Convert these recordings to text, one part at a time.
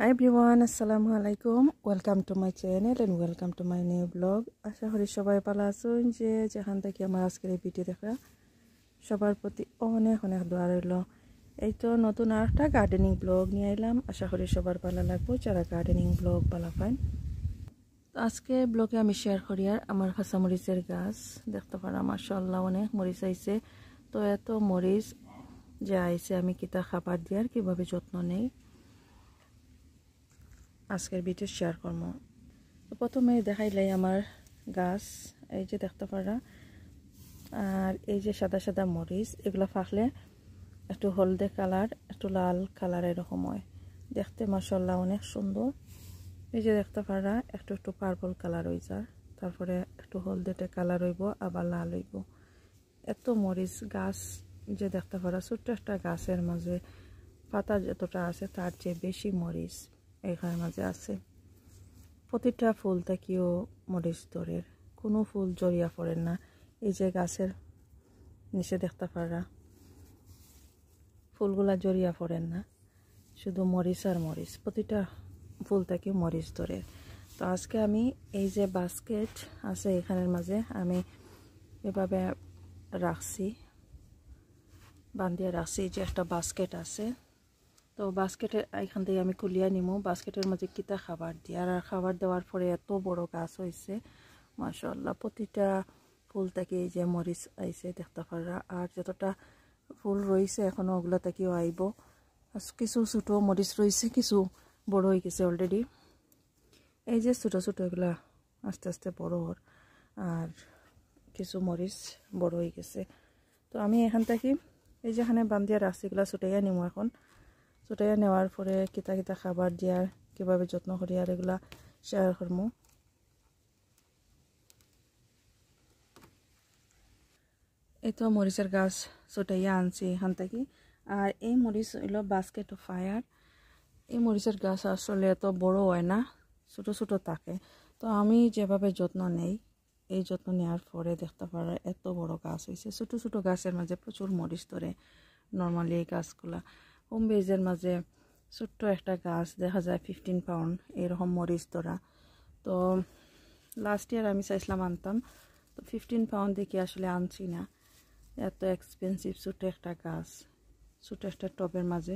Hi everyone, assalamu alaikum. Welcome to my channel and welcome to my new vlog. আশা করি সবাই ভালো আছেন যে যেখান থেকে আমার আজকের ভিডিও দেখা সবার প্রতি অনেক অনেক দোয়া রইল। এই তো নতুন আরেকটা গার্ডেনিং ব্লগ নিয়ে এলাম। আশা করি সবার ভালো লাগবে যারা গার্ডেনিং ব্লগ ভালো পান। আজকে ব্লগে আমি শেয়ার করি আর আমার কাঁচামরিচের গাছ দেখতে পারা মাশাআল্লাহ অনেক মরিচ আইছে। তো এত মরিচ যে আইছে আমি কিতা খাবার দিয়ার কিভাবে যত্ন নেই আজকের ভিডিও শেয়ার করব। তো প্রথমে দেখাইলাই আমার গাছ এই যে দেখতে পারা আর এই যে সাদা সাদা মরিচ এগুলা ফাকলে একটু হলদে কালার একটু লাল কালার এরকম হয় দেখতে মাশাআল্লাহ অনেক সুন্দর। এই যে দেখতে পারা একটু একটু পার্পল কালার হয়ে যায় তারপরে একটু হলদেটে কালার হইব আবার লাল হইব। এত মরিচ গাছ যে দেখতে পারা ছোট্ট একটা গাছের মাঝে পাতা যতটা আছে তার চেয়ে বেশি মরিচ এখানের মাঝে আছে। প্রতিটা ফুল থেকেও মরিচ ধরের কোনো ফুল জড়িয়া পড়ে না। এই যে গাছের নিচে দেখতে পারা ফুলগুলা জড়িয়া পড়েন না, শুধু মরিচ আর মরিচ, প্রতিটা ফুল থেকে মরিচ ধরে। তো আজকে আমি এই যে বাস্কেট আছে এখানের মাঝে আমি এভাবে রাখছি, বান্ধিয়ে রাখছি যে একটা বাস্কেট আছে। তো বাস্কেটের এখান থেকে আমি কুলিয়া নিমু বাস্কেটের মাঝে কিতা খাবার দিই আর খাবার দেওয়ার পরে এত বড় গাছ হয়েছে মাশাআল্লাহ। প্রতিটা ফুল থেকে এই যে মরিচ আইছে দেখতে পারা আর যতটা ফুল রয়েছে এখনো ওগুলা থেকেও আইব। কিছু ছোটো মরিচ রয়েছে কিছু বড় হয়ে গেছে অলরেডি। এই যে ছোটো ছোটো এগুলা আস্তে আস্তে বড় হর আর কিছু মরিচ বড় হয়ে গেছে। তো আমি এখান থেকে এই যেখানে বান্ধিয়া রাখছি এগুলা ছুটাইয়া নিমু এখন। ছুটাইয়া নেওয়ার পরে কিতা কিতা খাবার দিয়ার কিভাবে যত্ন করি আর এগুলা শেয়ার করবো। এই তো মরিচের গাছ ছুটাইয়া আনছি এখান থেকে আর এই মরিচ হইল বাস্কেট অফ ফায়ার। এই মরিচের গাছ আসলে এত বড় হয় না, ছোটো ছোটো থাকে। তো আমি যেভাবে যত্ন নেই এই যত্ন নেওয়ার পরে দেখতে পারা এত বড় গাছ হয়েছে। ছোটো ছোটো গাছের মাঝে প্রচুর মরিচ ধরে নর্মালি এই গাছগুলা। হোম বেজের মাঝে ছোট্ট একটা গাছ দেখা যায় 15 পাউন্ড এরকম মরিচ ধরা। তো লাস্ট ইয়ার আমি চাইছিলাম আনতাম, তো 15 পাউন্ড দেখি আসলে আনছি না, এত এক্সপেন্সিভ ছোটো একটা গাছ ছোটো একটা টবের মাঝে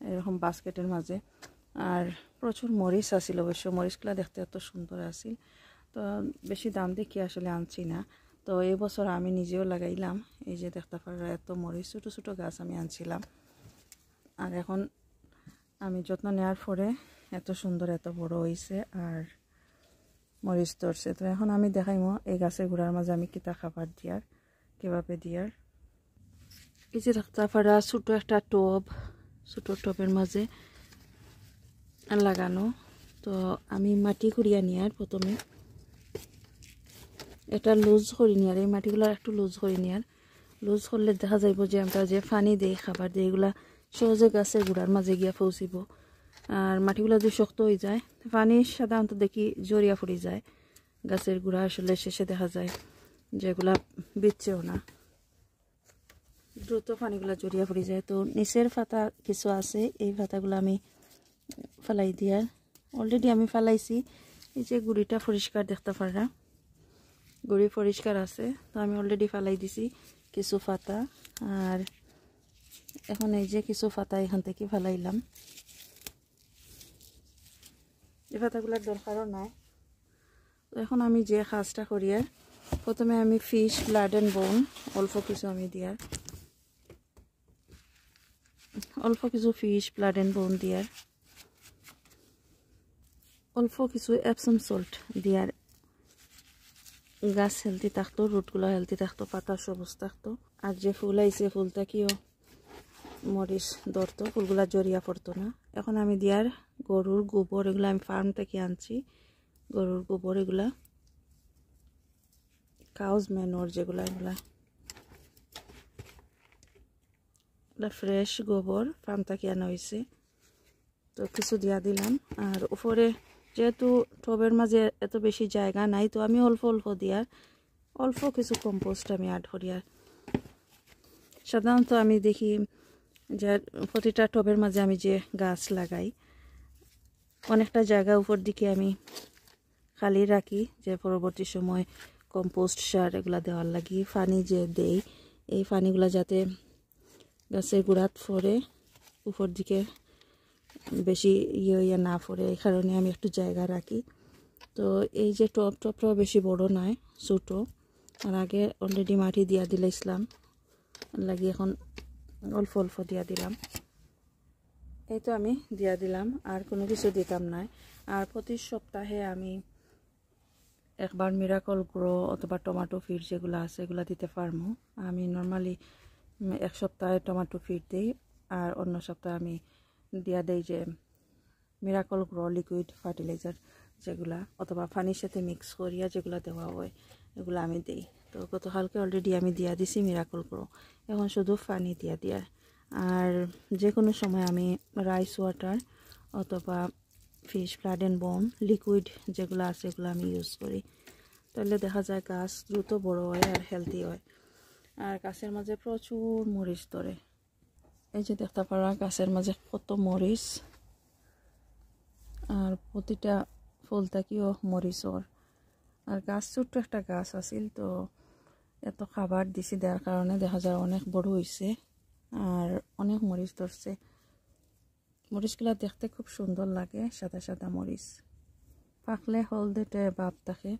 এরকম বাস্কেটের মাঝে। আর প্রচুর মরিচ আসিল অবশ্য, মরিচগুলো দেখতে এত সুন্দর আসিল। তো বেশি দাম দেখি আসলে আনছি না। তো এই বছর আমি নিজেও লাগাইলাম এই যে দেখতে পারা এত মরিচ ছোটো ছোটো গাছ আমি আনছিলাম আর এখন আমি যত্ন নেওয়ার পরে এত সুন্দর এত বড় হয়েছে আর মরিচ ধরছে। তো এখন আমি দেখাইমো এই গাছের গোড়ার মাঝে আমি কিতা খাবার দিয়ার কিভাবে দিয়ার। এই যে দেখতে পারা ছোটো একটা টব ছোটো টবের মাঝে লাগানো। তো আমি মাটি করিয়া নিয়ার প্রথমে এটা লুজ করি নিয়ার, এই মাটিগুলো একটু লুজ করি নিয়ার। লুজ করলে দেখা যাইব যে আমরা যে পানি দিই খাবার দিই এগুলা সহজে গাছের গোড়ার মাঝে গিয়া পৌঁছিব। আর মাটিগুলো যদি শক্ত হয়ে যায় পানি সাধারণত দেখি জড়িয়া পড়ে যায় গাছের গোড়া, আসলে শেষে দেখা যায় যেগুলা বিচ্ছেও না, দ্রুত পানিগুলো জড়িয়া পড়ে যায়। তো নিচের পাতা কিছু আছে এই পাতাগুলো আমি ফেলাই দিয়ার অলরেডি আমি ফেলাইছি। এই যে গুড়িটা পরিষ্কার দেখতে পারা গুড়ি পরিষ্কার আছে, তো আমি অলরেডি ফেলাই দিছি কিছু পাতা। আর এখন এই যে কিছু পাতা এখান থেকে ফেলাইলাম, এই পাতাগুলোর দরকারও নাই। তো এখন আমি যে কাজটা করি আর প্রথমে আমি ফিশ ব্লাড অ্যান্ড বোন অল্প কিছু আমি দিয়ার অল্প কিছু ফিশ ব্লাড অ্যান্ড বোন দিয়ার অল্প কিছু এপসম সল্ট দিয়ার গাছ হেলদি থাকতো, রুটগুলো হেলদি থাকতো, পাতা সবুজ থাকতো। আর যে ফুল আইছে ফুলটা কিও মরিচ ধরতো, ফুলগুলা জড়িয়া পড়তো না। এখন আমি দিয়ার গরুর গোবর, এগুলো আমি ফার্ম থেকে আনছি গরুর গোবর, এগুলা কাউজ ম্যানোর যেগুলা এগুলা ফ্রেশ গোবর ফার্ম থেকে আনা হয়েছে। তো কিছু দিয়া দিলাম আর উপরে যেহেতু টবের মাঝে এত বেশি জায়গা নাই তো আমি অল্প অল্প দিয়ার অল্প কিছু কম্পোস্ট আমি অ্যাড করি। আর সাধারণত আমি দেখি যে প্রতিটা টবের মাঝে আমি যে গাছ লাগাই অনেকটা জায়গা উপর দিকে আমি খালি রাখি, যে পরবর্তী সময় কম্পোস্ট সার এগুলা দেওয়ার লাগি। পানি যে দেই, এই পানিগুলা যাতে গাছের গোড়াত পড়ে, উপর দিকে বেশি ইয়ে না পড়ে, এই কারণে আমি একটু জায়গা রাখি। তো এই যে টপটাও বেশি বড় নয়, ছোটো। আর আগে অলরেডি মাটি দিয়া দিলাম, লাগি এখন অল্প অল্প দিয়া দিলাম। এই তো আমি দিয়া দিলাম, আর কোনো কিছু দিতাম না। আর প্রতি সপ্তাহে আমি একবার মিরাকল গ্রো অথবা টমেটো ফিড যেগুলো আছে এগুলো দিতে পারবো। আমি নর্মালি এক সপ্তাহে টমেটো ফিড দিই, আর অন্য সপ্তাহে আমি দিয়া দেই যে মিরাকল গ্রো লিকুইড ফার্টিলাইজার যেগুলা, অথবা পানির সাথে মিক্স করিয়া যেগুলো দেওয়া হয় এগুলো আমি দিই। তো গতকালকে অলরেডি আমি দিয়া দিছি মিরাকল গ্রো, এখন শুধু পানি দিয়া। আর যে কোনো সময় আমি রাইস ওয়াটার অথবা ফিশ ফ্লাড অ্যান্ড বোন লিকুইড যেগুলো আছে এগুলো আমি ইউজ করি। তাহলে দেখা যায় গাছ দ্রুত বড় হয় আর হেলদি হয়। আর গাছের মাঝে প্রচুর মরিচ ধরে, এই যে দেখতে পারা গাছের মাঝে কত মরিচ, আর প্রতিটা ফুল থেকেও মরিচর। আর গাছ ছোট্ট একটা গাছ আছিল, তো এত খাবার দিছি দেওয়ার কারণে দেখা যায় অনেক বড় হয়েছে আর অনেক মরিচ ধরছে। মরিচগুলা দেখতে খুব সুন্দর লাগে, সাদা সাদা মরিচ, পাকলে হলদেটে ভাব থাকে,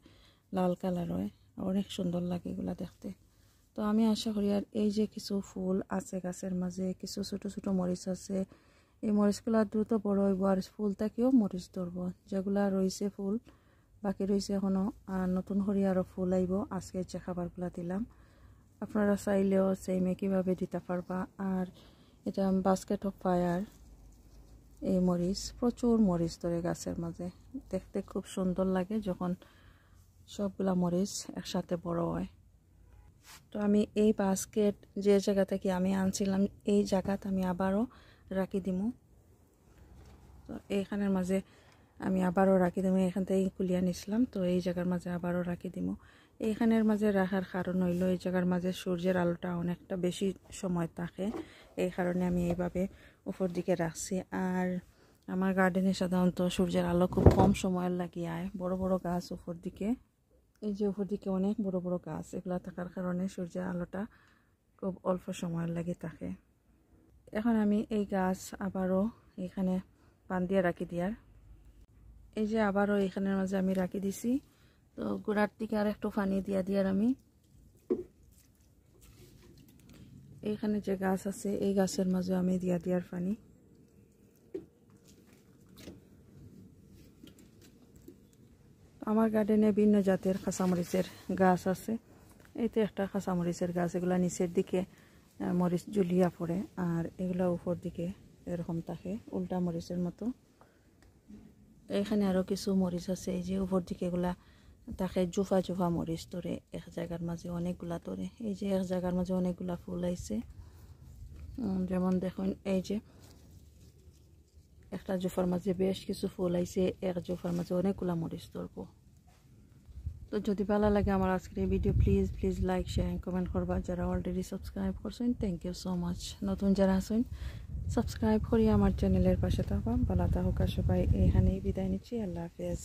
লাল কালার হয়, অনেক সুন্দর লাগে এগুলা দেখতে। তো আমি আশা করি আর এই যে কিছু ফুল আছে গাছের মাঝে, কিছু ছোট ছোট মরিচ আছে, এই মরিচগুলা দ্রুত বড় হইব আর ফুল থেকেও মরিচ ধরব। যেগুলা রয়েছে ফুল বাকি রয়েছে এখনো, আর নতুন করে আরও ফুল আইব। আজকে যে খাবারগুলা দিলাম আপনারা চাইলেও সেম একইভাবে দিতে পারবা। আর এটা বাস্কেট অফ ফায়ার, এই মরিচ প্রচুর মরিচ ধরে গাছের মাঝে, দেখতে খুব সুন্দর লাগে যখন সবগুলা মরিচ একসাথে বড় হয়। তো আমি এই বাস্কেট যে জায়গা থেকে আমি আনছিলাম এই জায়গাতে আমি আবারও রাখি দিমু। তো এইখানের মাঝে আমি আবারও রাখি দিমু, এখান থেকে খুলিয়া নিছিলাম, তো এই জায়গার মাঝে আবারও রাখি দিমু। এইখানের মাঝে রাখার কারণ হইল এই জায়গার মাঝে সূর্যের আলোটা অনেকটা বেশি সময় থাকে, এই কারণে আমি এইভাবে উপর দিকে রাখছি। আর আমার গার্ডেনে সাধারণত সূর্যের আলো খুব কম সময়ের লাগিয়ে আয়, বড় বড় গাছ উপর দিকে, এই যে উপর দিকে অনেক বড় বড় গাছ, এগুলা থাকার কারণে সূর্যের আলোটা খুব অল্প সময়ের লাগে থাকে। এখন আমি এই গাছ আবারও এখানে পান দিয়ে রাখি দিয়ার, এই যে আবারও এখানের মাঝে আমি রাখি দিছি। তো গোড়ার দিকে আর একটু পানি দিয়ার আমি এইখানে যে গাছ আছে এই গাছের মাঝে আমি দিয়ার পানি। আমার গার্ডেনে ভিন্ন জাতের কাঁচামরিচের গাছ আছে, এই তো একটা কাঁচামরিচের গাছ, এগুলা নিচের দিকে মরিচ ঝুলিয়া পড়ে আর এগুলা উপর দিকে এরকম থাকে উল্টা মরিচের মতো। এখানে আরও কিছু মরিচ আছে, এই যে উপর দিকে এগুলা তাকে জুফা জুফা মরিচ ধরে, এক জায়গার মাঝে অনেকগুলা ধরে, এই যে এক জায়গার মাঝে অনেকগুলা ফুল আইছে। যেমন দেখুন এই যে একটা জুফার মাঝে বেশ কিছু ফুল আইছে, এক জুফার মাঝে অনেকগুলা মরিচ ধরবো। তো যদি ভালো লাগে আমার আজকের এই video please like share comment করবা। যারা অলরেডি সাবস্ক্রাইব করছেন থ্যাংক ইউ সো মাচ। নতুন যারা আছেন সাবস্ক্রাইব করি আমার চ্যানেলের পাশে থাকবা। ভালো থাকুক সবাই, এইখানেই বিদায় নিচ্ছি। আল্লাহ হাফেজ।